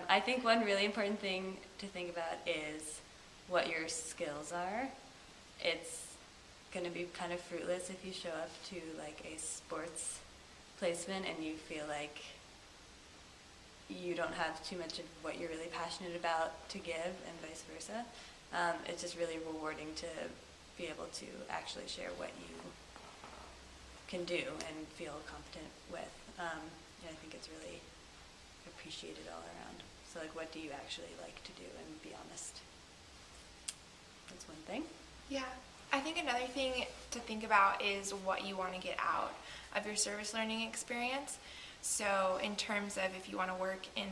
I think one really important thing to think about is what your skills are. It's going to be kind of fruitless if you show up to like a sports placement and you feel like you don't have too much of what you're really passionate about to give, and vice versa. It's just really rewarding to be able to actually share what you can do and feel competent with. And I think it's really appreciated all around. So like, what do you actually like to do, and be honest. That's one thing. Yeah. I think another thing to think about is what you want to get out of your service learning experience. So in terms of if you want to work in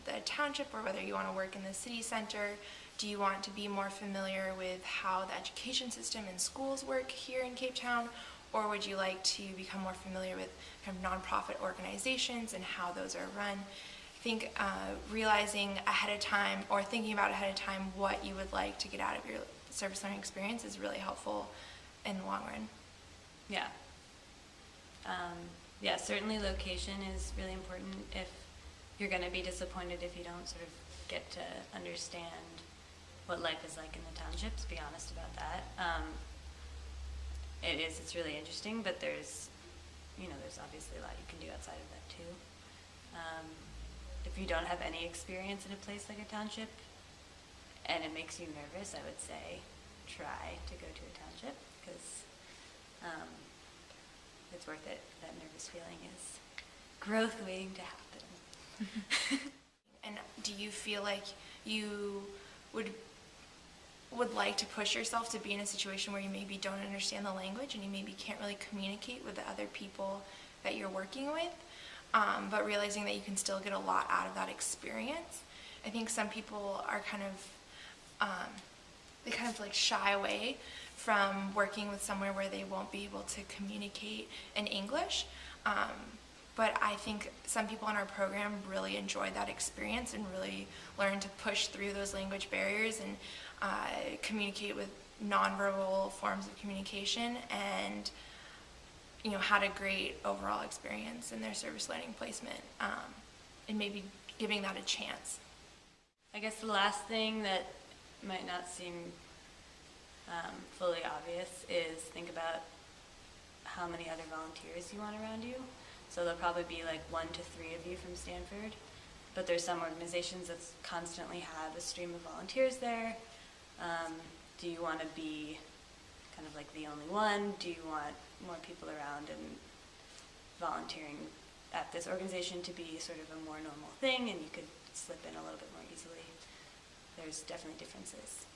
the township or whether you want to work in the city center, do you want to be more familiar with how the education system and schools work here in Cape Town? Or would you like to become more familiar with kind of nonprofit organizations and how those are run? I think realizing ahead of time or thinking about ahead of time what you would like to get out of your service learning experience is really helpful in the long run. Yeah. Yeah, certainly location is really important. If you're going to be disappointed if you don't sort of get to understand what life is like in the townships, be honest about that. It's really interesting, but there's obviously a lot you can do outside of that too. If you don't have any experience in a place like a township and it makes you nervous, I would say try to go to a township, because it's worth it. That nervous feeling is growth waiting to happen. And do you feel like you would like to push yourself to be in a situation where you maybe don't understand the language and you maybe can't really communicate with the other people that you're working with, but realizing that you can still get a lot out of that experience? I think some people are they kind of like shy away from working with somewhere where they won't be able to communicate in English. But I think some people in our program really enjoy that experience and really learn to push through those language barriers and communicate with nonverbal forms of communication, and had a great overall experience in their service learning placement, and maybe giving that a chance. I guess the last thing that might not seem fully obvious is think about how many other volunteers you want around you. So there'll probably be like 1 to 3 of you from Stanford, but there's some organizations that constantly have a stream of volunteers there. Do you want to be kind of like the only one? Do you want more people around and volunteering at this organization to be sort of a more normal thing and you could slip in a little bit more easily? There's definitely differences.